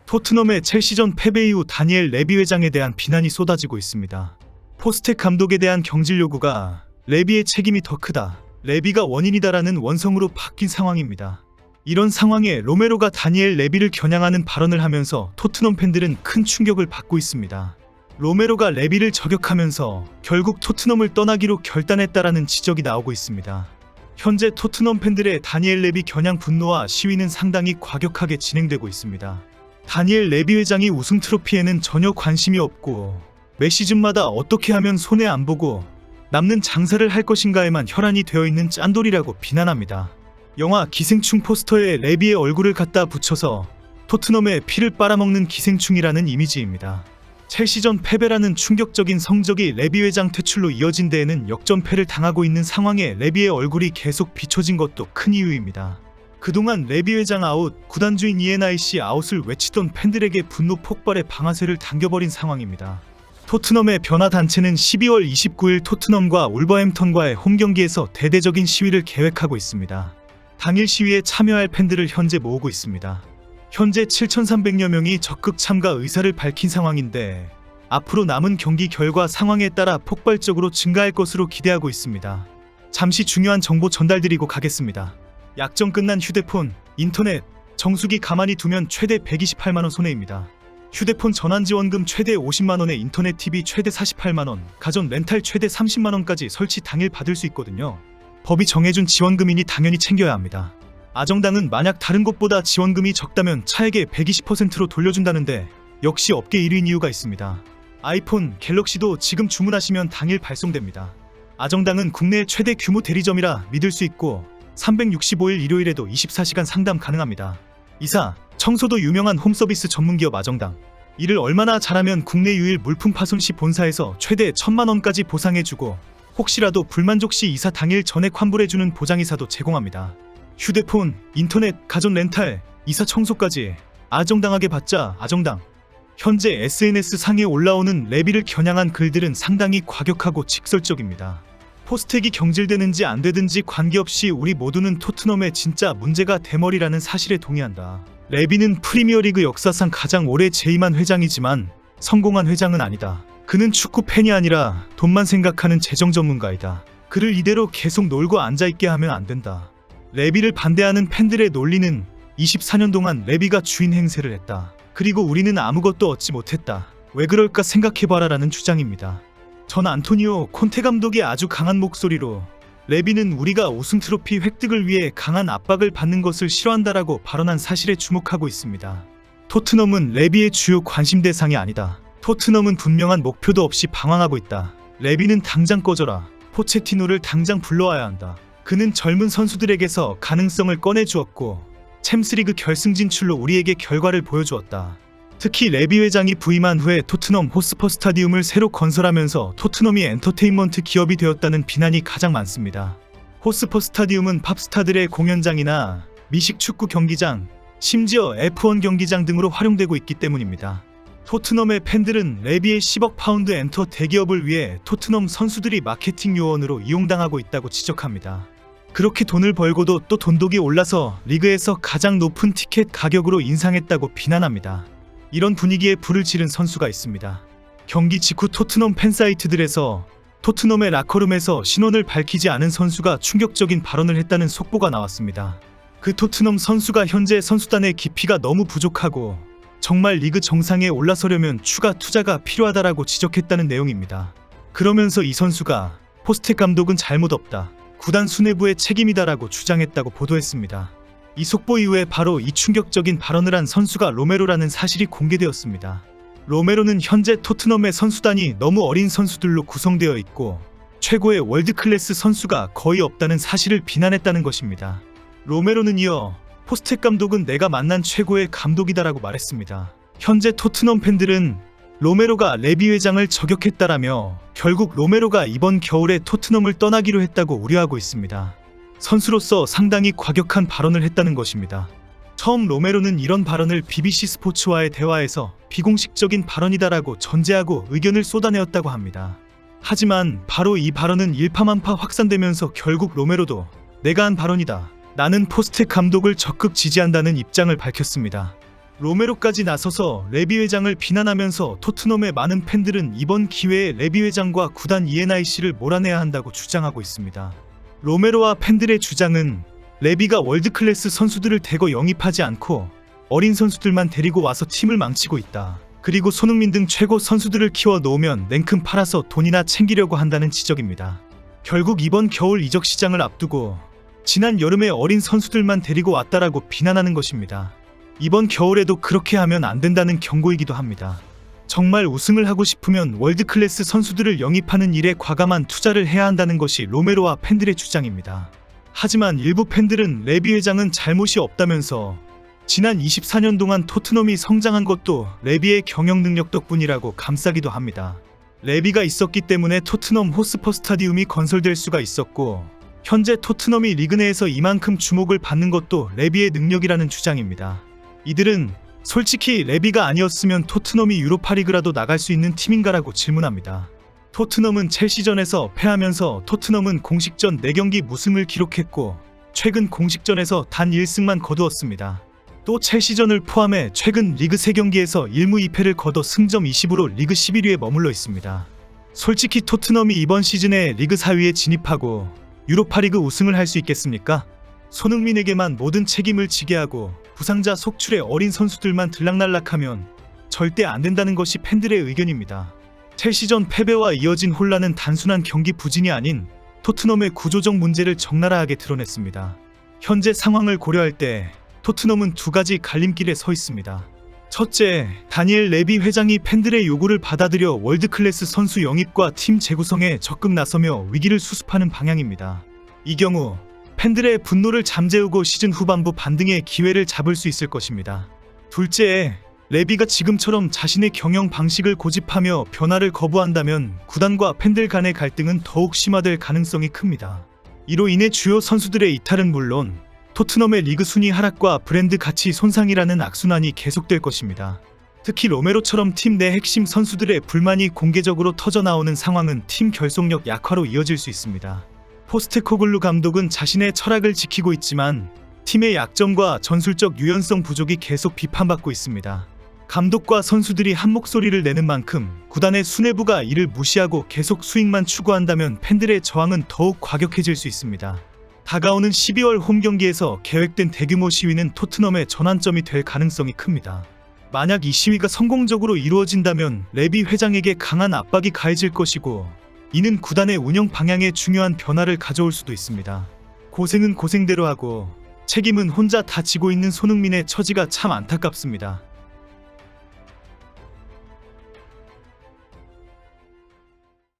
토트넘의 첼시전 패배 이후 다니엘 레비 회장에 대한 비난이 쏟아지고 있습니다. 포스텍 감독에 대한 경질 요구가 레비의 책임이 더 크다, 레비가 원인이다라는 원성으로 바뀐 상황입니다. 이런 상황에 로메로가 다니엘 레비를 겨냥하는 발언을 하면서 토트넘 팬들은 큰 충격을 받고 있습니다. 로메로가 레비를 저격하면서 결국 토트넘을 떠나기로 결단했다라는 지적이 나오고 있습니다. 현재 토트넘 팬들의 다니엘 레비 겨냥 분노와 시위는 상당히 과격하게 진행되고 있습니다. 다니엘 레비 회장이 우승 트로피에는 전혀 관심이 없고 매 시즌마다 어떻게 하면 손해 안 보고 남는 장사를 할 것인가에만 혈안이 되어 있는 짠돌이라고 비난합니다. 영화 기생충 포스터에 레비의 얼굴을 갖다 붙여서 토트넘의 피를 빨아먹는 기생충이라는 이미지입니다. 첼시전 패배라는 충격적인 성적이 레비 회장 퇴출로 이어진 데에는 역전패를 당하고 있는 상황에 레비의 얼굴이 계속 비춰진 것도 큰 이유입니다. 그동안 레비 회장 아웃, 구단주인 ENIC 아웃을 외치던 팬들에게 분노 폭발의 방아쇠를 당겨버린 상황입니다. 토트넘의 변화 단체는 12월 29일 토트넘과 울버햄턴과의 홈경기에서 대대적인 시위를 계획하고 있습니다. 당일 시위에 참여할 팬들을 현재 모으고 있습니다. 현재 7,300여 명이 적극 참가 의사를 밝힌 상황인데 앞으로 남은 경기 결과 상황에 따라 폭발적으로 증가할 것으로 기대하고 있습니다. 잠시 중요한 정보 전달드리고 가겠습니다. 약정 끝난 휴대폰, 인터넷, 정수기 가만히 두면 최대 128만원 손해입니다. 휴대폰 전환지원금 최대 50만원에 인터넷 TV 최대 48만원, 가전 렌탈 최대 30만원까지 설치 당일 받을 수 있거든요. 법이 정해준 지원금이니 당연히 챙겨야 합니다. 아정당은 만약 다른 곳보다 지원금이 적다면 차액의 120%로 돌려준다는데 역시 업계 1위인 이유가 있습니다. 아이폰, 갤럭시도 지금 주문하시면 당일 발송됩니다. 아정당은 국내 최대 규모 대리점이라 믿을 수 있고 365일 일요일에도 24시간 상담 가능합니다. 이사, 청소도 유명한 홈서비스 전문기업 아정당. 이를 얼마나 잘하면 국내 유일 물품 파손 시 본사에서 최대 1,000만원까지 보상해주고 혹시라도 불만족 시 이사 당일 전액 환불해주는 보장이사도 제공합니다. 휴대폰, 인터넷, 가전 렌탈, 이사 청소까지 아정당하게 받자. 아정당. 현재 SNS 상에 올라오는 레비를 겨냥한 글들은 상당히 과격하고 직설적입니다. 포스텍이 경질되는지 안 되든지 관계없이 우리 모두는 토트넘의 진짜 문제가 대머리라는 사실에 동의한다. 레비는 프리미어리그 역사상 가장 오래 재임한 회장이지만 성공한 회장은 아니다. 그는 축구 팬이 아니라 돈만 생각하는 재정 전문가이다. 그를 이대로 계속 놀고 앉아있게 하면 안 된다. 레비를 반대하는 팬들의 논리는 24년 동안 레비가 주인 행세를 했다. 그리고 우리는 아무것도 얻지 못했다. 왜 그럴까 생각해봐라 라는 주장입니다. 전 안토니오 콘테 감독이 아주 강한 목소리로 레비는 우리가 우승 트로피 획득을 위해 강한 압박을 받는 것을 싫어한다라고 발언한 사실에 주목하고 있습니다. 토트넘은 레비의 주요 관심 대상이 아니다. 토트넘은 분명한 목표도 없이 방황하고 있다. 레비는 당장 꺼져라. 포체티노를 당장 불러와야 한다. 그는 젊은 선수들에게서 가능성을 꺼내주었고 챔스리그 결승 진출로 우리에게 결과를 보여주었다. 특히 레비 회장이 부임한 후에 토트넘 호스퍼 스타디움을 새로 건설하면서 토트넘이 엔터테인먼트 기업이 되었다는 비난이 가장 많습니다. 호스퍼 스타디움은 팝스타들의 공연장이나 미식 축구 경기장, 심지어 F1 경기장 등으로 활용되고 있기 때문입니다. 토트넘의 팬들은 레비의 10억 파운드 엔터 대기업을 위해 토트넘 선수들이 마케팅 요원으로 이용당하고 있다고 지적합니다. 그렇게 돈을 벌고도 또 돈독이 올라서 리그에서 가장 높은 티켓 가격으로 인상했다고 비난합니다. 이런 분위기에 불을 지른 선수가 있습니다. 경기 직후 토트넘 팬사이트들에서 토트넘의 라커룸에서 신원을 밝히지 않은 선수가 충격적인 발언을 했다는 속보가 나왔습니다. 그 토트넘 선수가 현재 선수단의 깊이가 너무 부족하고 정말 리그 정상에 올라서려면 추가 투자가 필요하다라고 지적했다는 내용입니다. 그러면서 이 선수가 포스텍 감독은 잘못 없다. 구단 수뇌부의 책임이다라고 주장했다고 보도했습니다. 이 속보 이후에 바로 이 충격적인 발언을 한 선수가 로메로라는 사실이 공개되었습니다. 로메로는 현재 토트넘의 선수단이 너무 어린 선수들로 구성되어 있고 최고의 월드클래스 선수가 거의 없다는 사실을 비난했다는 것입니다. 로메로는 이어 포스텍 감독은 내가 만난 최고의 감독이다라고 말했습니다. 현재 토트넘 팬들은 로메로가 레비 회장을 저격했다라며 결국 로메로가 이번 겨울에 토트넘을 떠나기로 했다고 우려하고 있습니다. 선수로서 상당히 과격한 발언을 했다는 것입니다. 처음 로메로는 이런 발언을 BBC 스포츠와의 대화에서 비공식적인 발언이다라고 전제하고 의견을 쏟아내었다고 합니다. 하지만 바로 이 발언은 일파만파 확산되면서 결국 로메로도 내가 한 발언이다. 나는 포스텍 감독을 적극 지지한다는 입장을 밝혔습니다. 로메로까지 나서서 레비 회장을 비난하면서 토트넘의 많은 팬들은 이번 기회에 레비 회장과 구단 ENIC를 몰아내야 한다고 주장하고 있습니다. 로메로와 팬들의 주장은 레비가 월드클래스 선수들을 대거 영입하지 않고 어린 선수들만 데리고 와서 팀을 망치고 있다. 그리고 손흥민 등 최고 선수들을 키워 놓으면 냉큼 팔아서 돈이나 챙기려고 한다는 지적입니다. 결국 이번 겨울 이적 시장을 앞두고 지난 여름에 어린 선수들만 데리고 왔다라고 비난하는 것입니다. 이번 겨울에도 그렇게 하면 안 된다는 경고이기도 합니다. 정말 우승을 하고 싶으면 월드클래스 선수들을 영입하는 일에 과감한 투자를 해야 한다는 것이 로메로와 팬들의 주장입니다. 하지만 일부 팬들은 레비 회장은 잘못이 없다면서 지난 24년 동안 토트넘이 성장한 것도 레비의 경영 능력 덕분이라고 감싸기도 합니다. 레비가 있었기 때문에 토트넘 호스퍼 스타디움이 건설될 수가 있었고 현재 토트넘이 리그 내에서 이만큼 주목을 받는 것도 레비의 능력이라는 주장입니다. 이들은 솔직히 레비가 아니었으면 토트넘이 유로파리그라도 나갈 수 있는 팀인가라고 질문합니다. 토트넘은 첼시전에서 패하면서 토트넘은 공식전 4경기 무승을 기록했고 최근 공식전에서 단 1승만 거두었습니다. 또 첼시전을 포함해 최근 리그 3경기에서 1무 2패를 거둬 승점 20으로 리그 11위에 머물러 있습니다. 솔직히 토트넘이 이번 시즌에 리그 4위에 진입하고 유로파리그 우승을 할 수 있겠습니까? 손흥민에게만 모든 책임을 지게 하고 부상자 속출의 어린 선수들만 들락날락하면 절대 안 된다는 것이 팬들의 의견입니다. 첼시전 패배와 이어진 혼란은 단순한 경기 부진이 아닌 토트넘의 구조적 문제를 적나라하게 드러냈습니다. 현재 상황을 고려할 때 토트넘은 두 가지 갈림길에 서 있습니다. 첫째, 다니엘 레비 회장이 팬들의 요구를 받아들여 월드클래스 선수 영입과 팀 재구성에 적극 나서며 위기를 수습하는 방향입니다. 이 경우 팬들의 분노를 잠재우고 시즌 후반부 반등의 기회를 잡을 수 있을 것입니다. 둘째, 레비가 지금처럼 자신의 경영 방식을 고집하며 변화를 거부한다면 구단과 팬들 간의 갈등은 더욱 심화될 가능성이 큽니다. 이로 인해 주요 선수들의 이탈은 물론 토트넘의 리그 순위 하락과 브랜드 가치 손상이라는 악순환이 계속될 것입니다. 특히 로메로처럼 팀 내 핵심 선수들의 불만이 공개적으로 터져나오는 상황은 팀 결속력 약화로 이어질 수 있습니다. 포스테코글루 감독은 자신의 철학을 지키고 있지만 팀의 약점과 전술적 유연성 부족이 계속 비판받고 있습니다. 감독과 선수들이 한 목소리를 내는 만큼 구단의 수뇌부가 이를 무시하고 계속 수익만 추구한다면 팬들의 저항은 더욱 과격해질 수 있습니다. 다가오는 12월 홈 경기에서 계획된 대규모 시위는 토트넘의 전환점이 될 가능성이 큽니다. 만약 이 시위가 성공적으로 이루어진다면 레비 회장에게 강한 압박이 가해질 것이고 이는 구단의 운영 방향에 중요한 변화를 가져올 수도 있습니다. 고생은 고생대로 하고 책임은 혼자 다 지고 있는 손흥민의 처지가 참 안타깝습니다.